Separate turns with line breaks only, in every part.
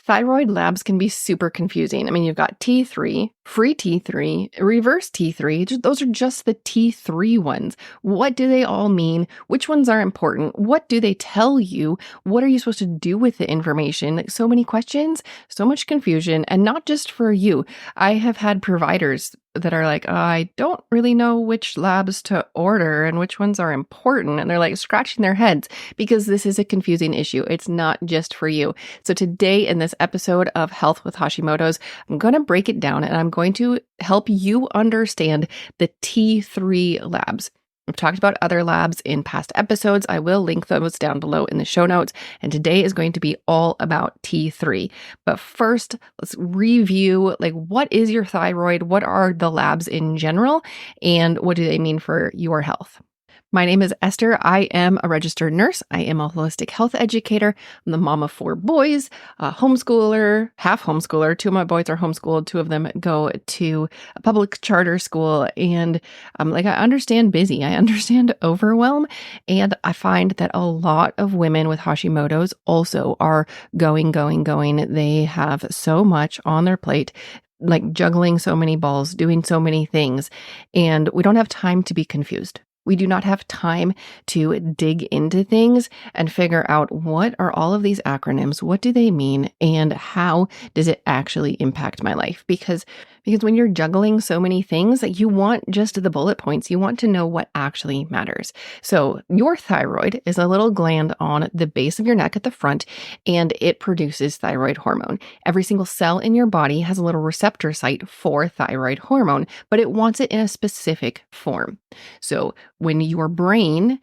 Thyroid labs can be super confusing. I mean, you've got T3, free T3, reverse T3. Those are just the T3 ones. What do they all mean? Which ones are important? What do they tell you? What are you supposed to do with the information? So many questions, so much confusion, and not just for you. I have had providers that are like, I don't really know which labs to order and which ones are important. And they're like scratching their heads because this is a confusing issue. It's not just for you. So today in this episode of Health with Hashimoto's, I'm going to break it down and I'm going to help you understand the T3 labs. I've talked about other labs in past episodes. I will link those down below in the show notes. And today is going to be all about T3. But first, let's review what is your thyroid? What are the labs in general? And what do they mean for your health? My name is Esther. I am a registered nurse. I am a holistic health educator. I'm the mom of 4 boys, a homeschooler, half homeschooler. 2 of my boys are homeschooled. 2 of them go to a public charter school. And I understand busy. I understand overwhelm. And I find that a lot of women with Hashimoto's also are going. They have so much on their plate, juggling so many balls, doing so many things. And we don't have time to be confused. We do not have time to dig into things and figure out what are all of these acronyms, what do they mean, and how does it actually impact my life? Because when you're juggling so many things, you want just the bullet points. You want to know what actually matters. So your thyroid is a little gland on the base of your neck at the front, and it produces thyroid hormone. Every single cell in your body has a little receptor site for thyroid hormone, but it wants it in a specific form. So when your brain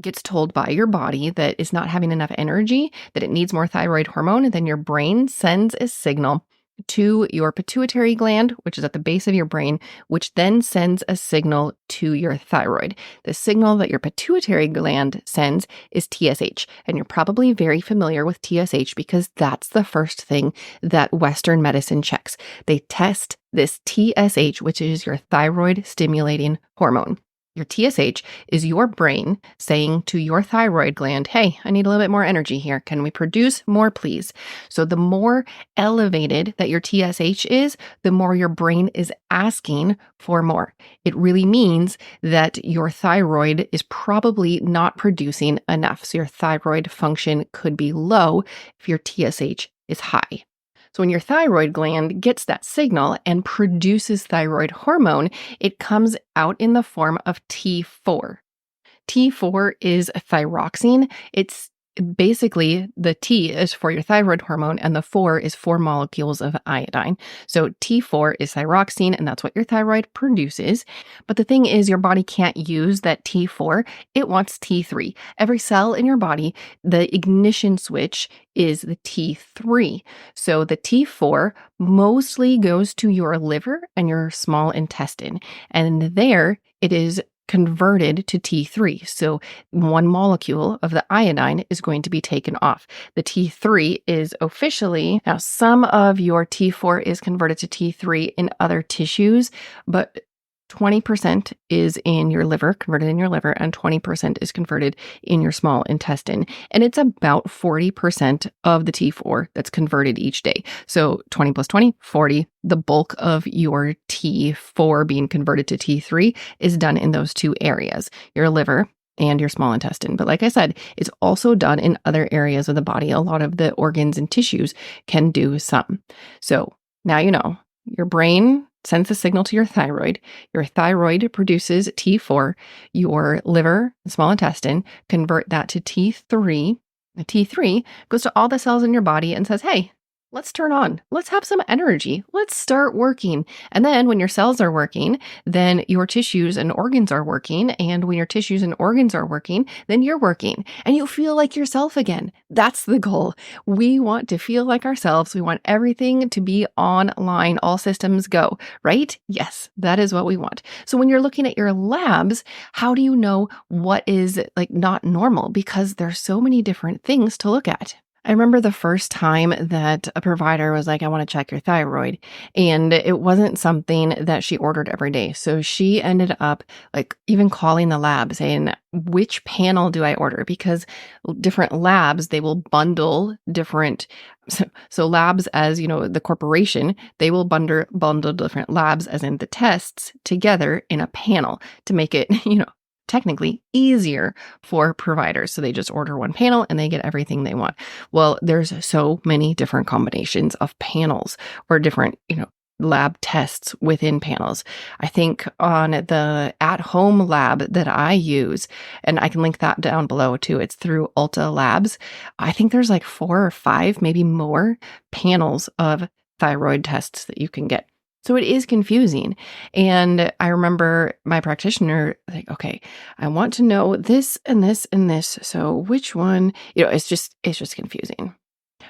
gets told by your body that it's not having enough energy, that it needs more thyroid hormone, then your brain sends a signal to your pituitary gland, which is at the base of your brain, which then sends a signal to your thyroid. The signal that your pituitary gland sends is TSH, and you're probably very familiar with TSH because that's the first thing that Western medicine checks. They test this TSH, which is your thyroid stimulating hormone. Your TSH is your brain saying to your thyroid gland, hey, I need a little bit more energy here. Can we produce more, please? So the more elevated that your TSH is, the more your brain is asking for more. It really means that your thyroid is probably not producing enough. So your thyroid function could be low if your TSH is high. So when your thyroid gland gets that signal and produces thyroid hormone, it comes out in the form of T4. T4 is thyroxine. It's basically the T is for your thyroid hormone and the 4 is 4 molecules of iodine. So T4 is thyroxine and that's what your thyroid produces. But the thing is your body can't use that T4. It wants T3. Every cell in your body, the ignition switch is the T3. So the T4 mostly goes to your liver and your small intestine. And there it is converted to T3. So 1 molecule of the iodine is going to be taken off. The T3 is officially, now some of your T4 is converted to T3 in other tissues, but 20% is in your liver, converted in your liver, and 20% is converted in your small intestine. And it's about 40% of the T4 that's converted each day. So 20 plus 20, 40. The bulk of your T4 being converted to T3 is done in those 2 areas, your liver and your small intestine. But like I said, it's also done in other areas of the body. A lot of the organs and tissues can do some. So now you know, your brain sends the signal to your thyroid produces T4, your liver and small intestine convert that to T3. The T3 goes to all the cells in your body and says, hey, let's turn on. Let's have some energy. Let's start working. And then when your cells are working, then your tissues and organs are working. And when your tissues and organs are working, then you're working and you feel like yourself again. That's the goal. We want to feel like ourselves. We want everything to be online. All systems go, right? Yes, that is what we want. So when you're looking at your labs, how do you know what is not normal? Because there's so many different things to look at. I remember the first time that a provider was like, I want to check your thyroid. And it wasn't something that she ordered every day. So she ended up even calling the lab saying, which panel do I order? Because different labs, they will bundle different So labs, as you know, the corporation, they will bundle different labs, as in the tests, together in a panel to make it, technically easier for providers. So they just order one panel and they get everything they want. Well, there's so many different combinations of panels or different, lab tests within panels. I think on the at-home lab that I use, and I can link that down below too, it's through Ulta Labs. I think there's like 4 or 5, maybe more panels of thyroid tests that you can get. So it is confusing. And I remember my practitioner like, okay, I want to know this and this and this. So which one, it's just confusing.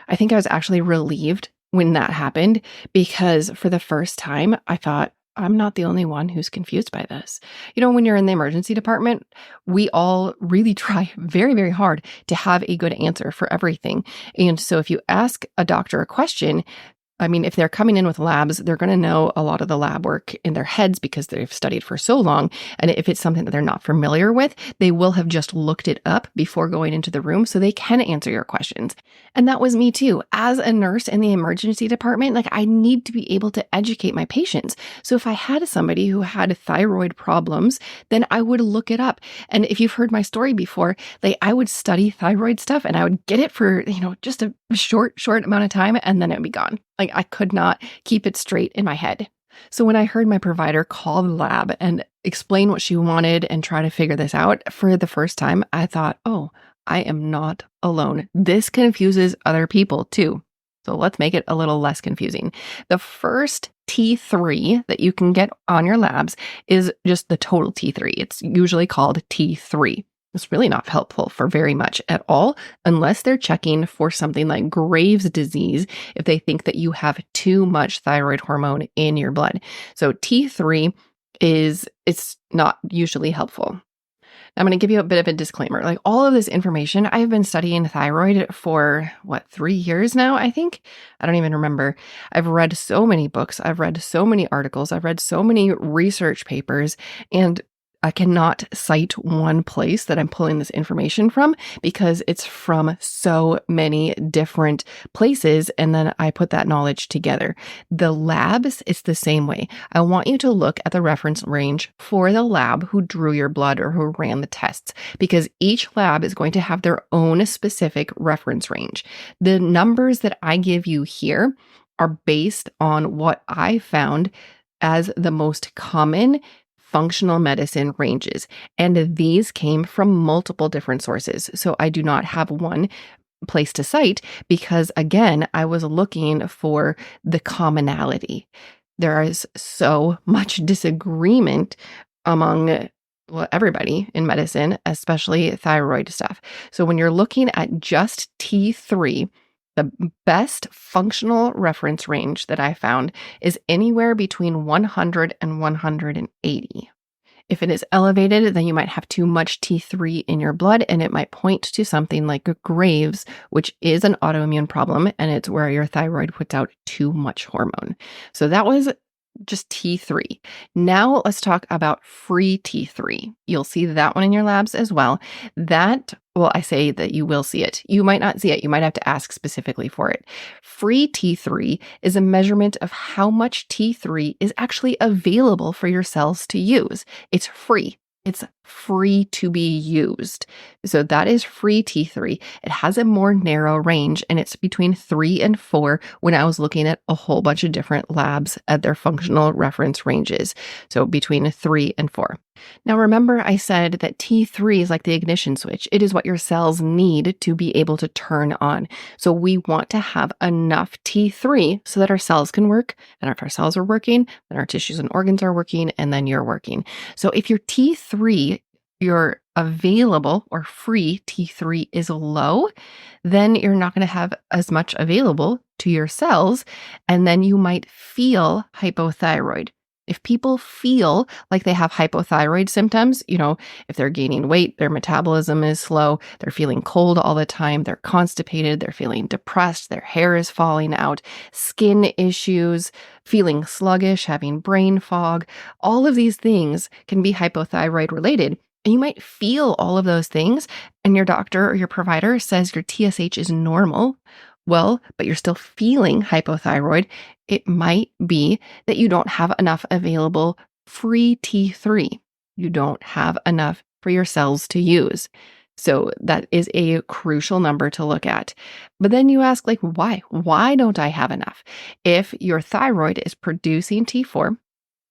I think I was actually relieved when that happened, because for the first time, I thought, I'm not the only one who's confused by this. When you're in the emergency department, we all really try very, very hard to have a good answer for everything. And so if you ask a doctor a question, if they're coming in with labs, they're going to know a lot of the lab work in their heads because they've studied for so long. And if it's something that they're not familiar with, they will have just looked it up before going into the room so they can answer your questions. And that was me too. As a nurse in the emergency department, I need to be able to educate my patients. So if I had somebody who had thyroid problems, then I would look it up. And if you've heard my story before, I would study thyroid stuff and I would get it for, just a short amount of time, and then it would be gone. I could not keep it straight in my head. So when I heard my provider call the lab and explain what she wanted and try to figure this out for the first time, I thought, oh, I am not alone. This confuses other people too. So let's make it a little less confusing. The first T3 that you can get on your labs is just the total T3. It's usually called T3. It's really not helpful for very much at all, unless they're checking for something like Graves' disease, if they think that you have too much thyroid hormone in your blood. So T3 it's not usually helpful. I'm going to give you a bit of a disclaimer. All of this information, I've been studying thyroid for 3 years now, I think. I don't even remember. I've read so many books. I've read so many articles. I've read so many research papers, and I cannot cite one place that I'm pulling this information from because it's from so many different places, and then I put that knowledge together. The labs, it's the same way. I want you to look at the reference range for the lab who drew your blood or who ran the tests, because each lab is going to have their own specific reference range. The numbers that I give you here are based on what I found as the most common functional medicine ranges. And these came from multiple different sources. So I do not have one place to cite because, again, I was looking for the commonality. There is so much disagreement among everybody in medicine, especially thyroid stuff. So when you're looking at just T3, the best functional reference range that I found is anywhere between 100 and 180. If it is elevated, then you might have too much T3 in your blood, and it might point to something like Graves', which is an autoimmune problem, and it's where your thyroid puts out too much hormone. So that was just T3. Now let's talk about free T3. You'll see that one in your labs as well. I say that you will see it. You might not see it. You might have to ask specifically for it. Free T3 is a measurement of how much T3 is actually available for your cells to use. It's free. It's free to be used. So that is free T3. It has a more narrow range, and it's between 3 and 4 when I was looking at a whole bunch of different labs at their functional reference ranges. So between 3 and 4. Now remember, I said that T3 is like the ignition switch. It is what your cells need to be able to turn on. So we want to have enough T3 so that our cells can work. And if our cells are working, then our tissues and organs are working, and then you're working. So if your T3, your available or free T3 is low, then you're not going to have as much available to your cells, and then you might feel hypothyroid. If people feel like they have hypothyroid symptoms, if they're gaining weight, their metabolism is slow, they're feeling cold all the time, they're constipated, they're feeling depressed, their hair is falling out, skin issues, feeling sluggish, having brain fog, all of these things can be hypothyroid related. And you might feel all of those things, and your doctor or your provider says your TSH is normal. Well, but you're still feeling hypothyroid. It might be that you don't have enough available free T3. You don't have enough for your cells to use. So that is a crucial number to look at. But then you ask, like, why? Why don't I have enough? If your thyroid is producing T4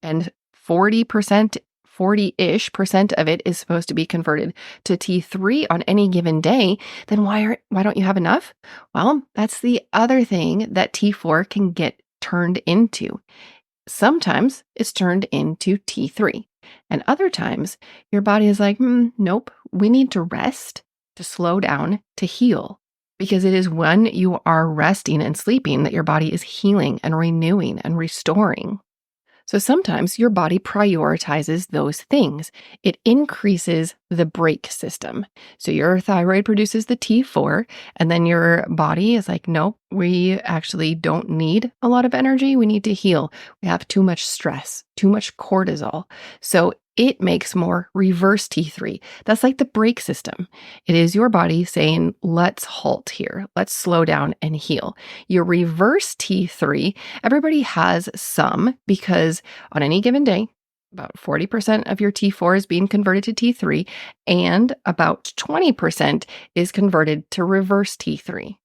and 40%, 40-ish percent of it is supposed to be converted to T3 on any given day, then why don't you have enough? Well, that's the other thing that T4 can get turned into. Sometimes it's turned into T3. And other times your body is like, nope, we need to rest, to slow down, to heal. Because it is when you are resting and sleeping that your body is healing and renewing and restoring. So sometimes your body prioritizes those things. It increases the brake system. So your thyroid produces the T4, and then your body is like, nope, we actually don't need a lot of energy. We need to heal. We have too much stress, too much cortisol. So it makes more reverse T3. That's like the brake system. It is your body saying, let's halt here. Let's slow down and heal. Your reverse T3, everybody has some, because on any given day, about 40% of your T4 is being converted to T3, and about 20% is converted to reverse T3.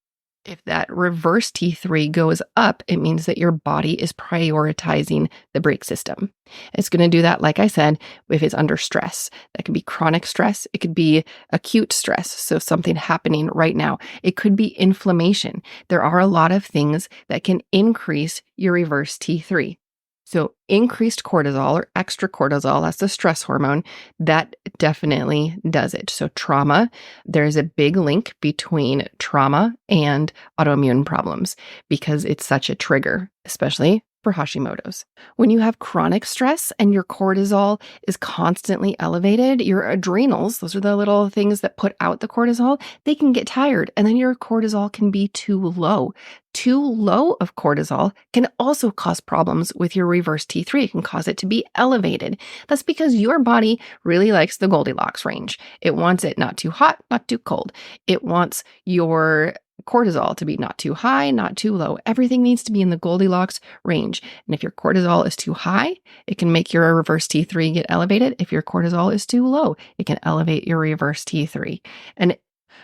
If that reverse T3 goes up, it means that your body is prioritizing the brake system. It's going to do that, like I said, if it's under stress. That could be chronic stress. It could be acute stress, so something happening right now. It could be inflammation. There are a lot of things that can increase your reverse T3. So increased cortisol or extra cortisol, that's the stress hormone, that definitely does it. So trauma, there's a big link between trauma and autoimmune problems because it's such a trigger, especially for Hashimoto's. When you have chronic stress and your cortisol is constantly elevated, your adrenals, those are the little things that put out the cortisol, they can get tired, and then your cortisol can be too low. Too low of cortisol can also cause problems with your reverse T3. It can cause it to be elevated. That's because your body really likes the Goldilocks range. It wants it not too hot, not too cold. It wants your cortisol to be not too high, not too low. Everything needs to be in the Goldilocks range. And if your cortisol is too high, it can make your reverse T3 get elevated. If your cortisol is too low, it can elevate your reverse T3. And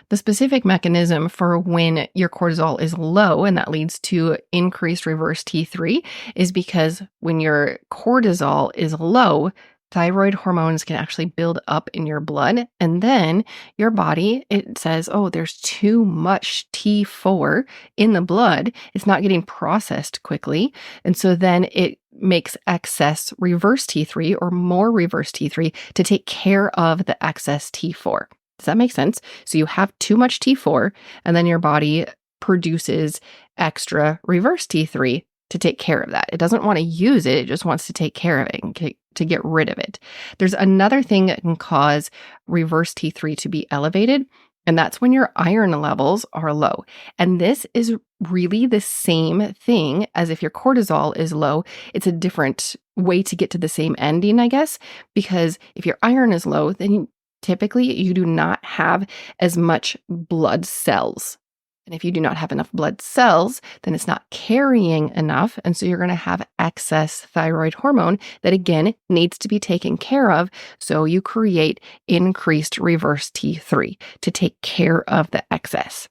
the specific mechanism for when your cortisol is low, and that leads to increased reverse T3, is because when your cortisol is low, thyroid hormones can actually build up in your blood. And then your body, it says, oh, there's too much T4 in the blood. It's not getting processed quickly. And so then it makes excess reverse T3 or more reverse T3 to take care of the excess T4. Does that make sense? So you have too much T4, and then your body produces extra reverse T3 to take care of that. It doesn't want to use it. It just wants to take care of it and to get rid of it. There's another thing that can cause reverse T3 to be elevated, and that's when your iron levels are low. And this is really the same thing as if your cortisol is low. It's a different way to get to the same ending, I guess, because if your iron is low, then typically you do not have as much blood cells. And if you do not have enough blood cells, then it's not carrying enough. And so you're going to have excess thyroid hormone that, again, needs to be taken care of. So you create increased reverse T3 to take care of the excess.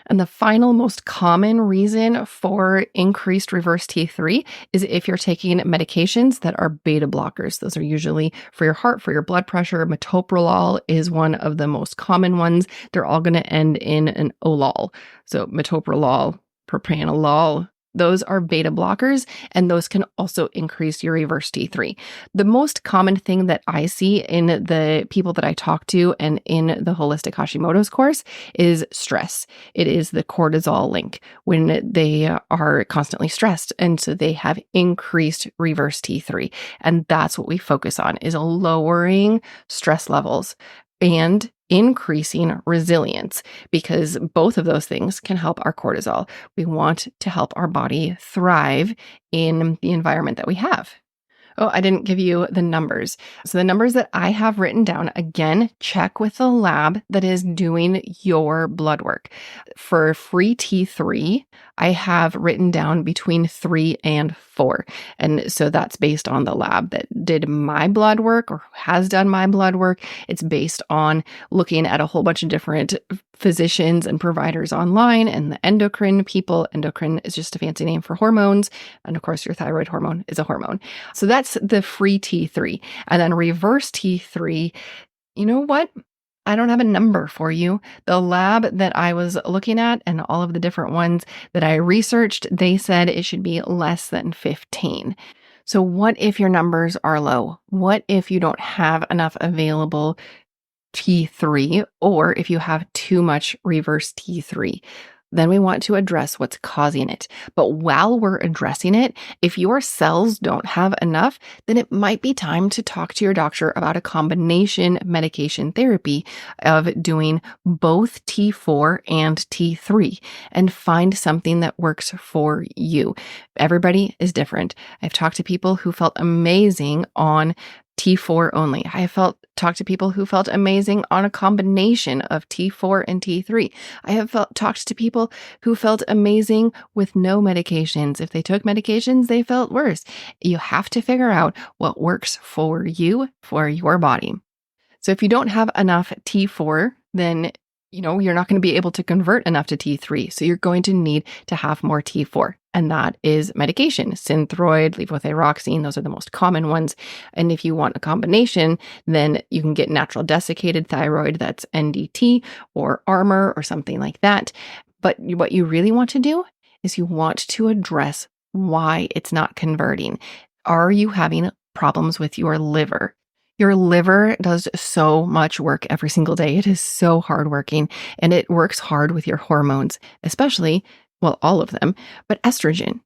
And the final most common reason for increased reverse T3 is if you're taking medications that are beta blockers. Those are usually for your heart, for your blood pressure. Metoprolol is one of the most common ones. They're all going to end in an olol. So metoprolol, propranolol, those are beta blockers, and those can also increase your reverse T3. The most common thing that I see in the people that I talk to and in the Holistic Hashimoto's course is stress. It is the cortisol link when they are constantly stressed, and so they have increased reverse T3. And that's what we focus on, is lowering stress levels and increasing resilience, because both of those things can help our cortisol. We want to help our body thrive in the environment that we have. Oh, I didn't give you the numbers. So the numbers that I have written down, again, check with the lab that is doing your blood work. For free T3, I have written down between 3 and 4. And so that's based on the lab that did my blood work or has done my blood work. It's based on looking at a whole bunch of different physicians and providers online and the endocrine people. Endocrine is just a fancy name for hormones. And of course, your thyroid hormone is a hormone. So that's the free T3. And then reverse T3, you know what? I don't have a number for you. The lab that I was looking at and all of the different ones that I researched, they said it should be less than 15. So what if your numbers are low? What if you don't have enough available T3, or if you have too much reverse T3? Then we want to address what's causing it. But while we're addressing it, if your cells don't have enough, then it might be time to talk to your doctor about a combination medication therapy of doing both T4 and T3 and find something that works for you. Everybody is different. I've talked to people who felt amazing on T4 only. I have talked to people who felt amazing on a combination of T4 and T3. I have talked to people who felt amazing with no medications. If they took medications, they felt worse. You have to figure out what works for you, for your body. So if you don't have enough T4, then you're not going to be able to convert enough to T3. So you're going to need to have more T4. And that is medication, Synthroid, levothyroxine. Those are the most common ones. And if you want a combination, then you can get natural desiccated thyroid. That's NDT or Armour or something like that. But what you really want to do is you want to address why it's not converting. Are you having problems with your liver? Your liver does so much work every single day. It is so hardworking, and it works hard with your hormones, especially, well, all of them, but estrogen.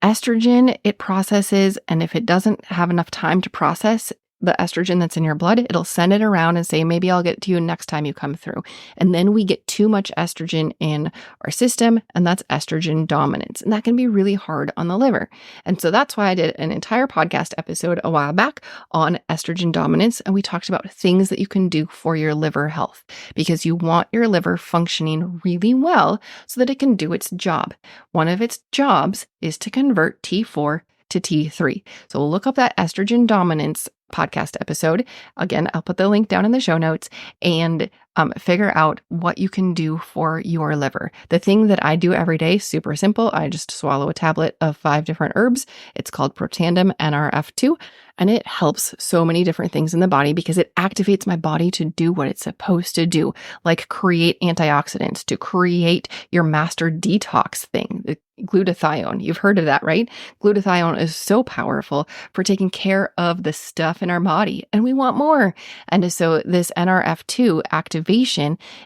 Estrogen, it processes, and if it doesn't have enough time to process the estrogen that's in your blood, it'll send it around and say, maybe I'll get to you next time you come through. And then we get too much estrogen in our system, and that's estrogen dominance. And that can be really hard on the liver. And so that's why I did an entire podcast episode a while back on estrogen dominance. And we talked about things that you can do for your liver health, because you want your liver functioning really well so that it can do its job. One of its jobs is to convert T4 to T3. So look up that estrogen dominance podcast episode. Again, I'll put the link down in the show notes, and figure out what you can do for your liver. The thing that I do every day, super simple. I just swallow a tablet of 5 different herbs. It's called Protandim NRF2, and it helps so many different things in the body because it activates my body to do what it's supposed to do, like create antioxidants, to create your master detox thing, the glutathione. You've heard of that, right? Glutathione is so powerful for taking care of the stuff in our body, and we want more. And so this NRF2 activation,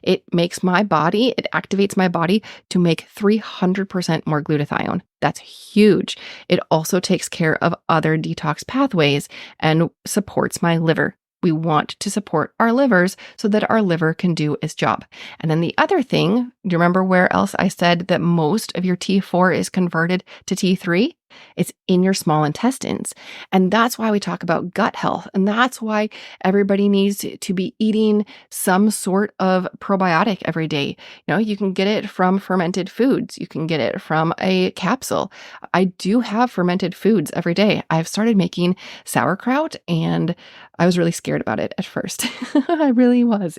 it activates my body to make 300% more glutathione. That's huge. It also takes care of other detox pathways and supports my liver. We want to support our livers so that our liver can do its job. And then the other thing, do you remember where else I said that most of your T4 is converted to T3? It's in your small intestines. And that's why we talk about gut health. And that's why everybody needs to be eating some sort of probiotic every day. You can get it from fermented foods. You can get it from a capsule. I do have fermented foods every day. I've started making sauerkraut, and I was really scared about it at first. I really was.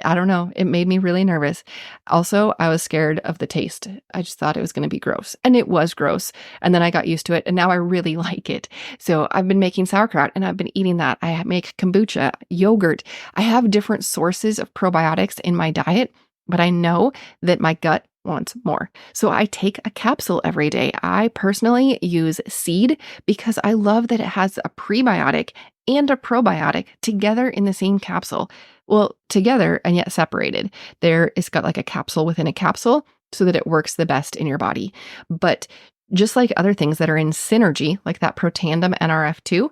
I don't know. It made me really nervous. Also, I was scared of the taste. I just thought it was going to be gross. And it was gross. And then I got used to it, and now I really like it. So I've been making sauerkraut, and I've been eating that. I make kombucha, yogurt. I have different sources of probiotics in my diet, but I know that my gut wants more. So I take a capsule every day. I personally use seed because I love that it has a prebiotic and a probiotic together in the same capsule. Well, together and yet separated. It's got like a capsule within a capsule so that it works the best in your body. But just like other things that are in synergy, like that Protandim NRF2,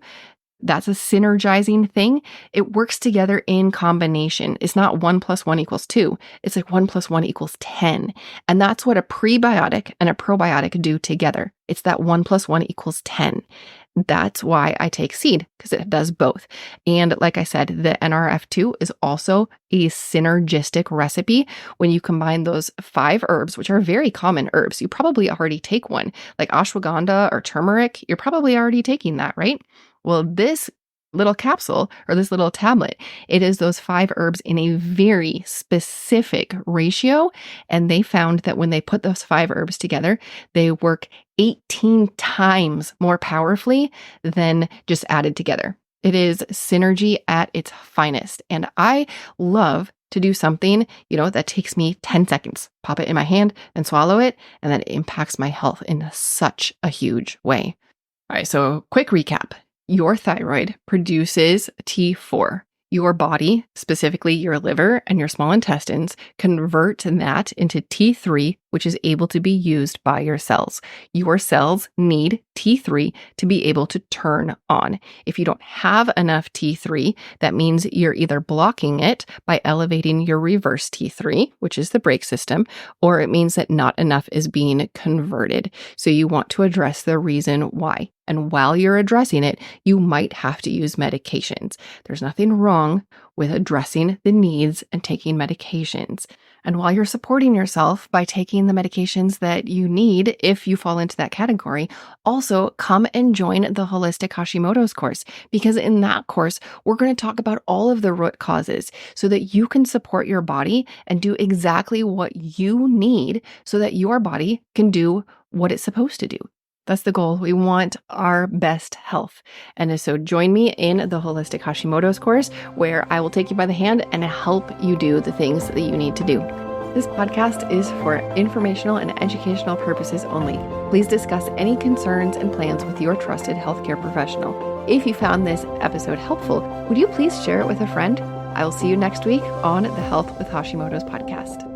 that's a synergizing thing. It works together in combination. It's not 1 + 1 = 2. It's like 1 + 1 = 10. And that's what a prebiotic and a probiotic do together. It's that 1 + 1 = 10. That's why I take seed, because it does both. And like I said, the NRF2 is also a synergistic recipe. When you combine those 5 herbs, which are very common herbs, you probably already take one, like ashwagandha or turmeric, you're probably already taking that, right? Well, this little capsule or this little tablet, it is those 5 herbs in a very specific ratio. And they found that when they put those 5 herbs together, they work 18 times more powerfully than just added together. It is synergy at its finest. And I love to do something, that takes me 10 seconds, pop it in my hand and swallow it. And then it impacts my health in such a huge way. All right. So quick recap. Your thyroid produces T4. Your body, specifically your liver and your small intestines, convert that into T3, which is able to be used by your cells. Your cells need T3 to be able to turn on. If you don't have enough T3, that means you're either blocking it by elevating your ReverseT3, which is the brake system, or it means that not enough is being converted. So you want to address the reason why. And while you're addressing it, you might have to use medications. There's nothing wrong with addressing the needs and taking medications. And while you're supporting yourself by taking the medications that you need, if you fall into that category, also come and join the Holistic Hashimoto's course, because in that course, we're going to talk about all of the root causes so that you can support your body and do exactly what you need so that your body can do what it's supposed to do. That's the goal. We want our best health. And so join me in the Holistic Hashimoto's course, where I will take you by the hand and help you do the things that you need to do. This podcast is for informational and educational purposes only. Please discuss any concerns and plans with your trusted healthcare professional. If you found this episode helpful, would you please share it with a friend? I will see you next week on the Health with Hashimoto's podcast.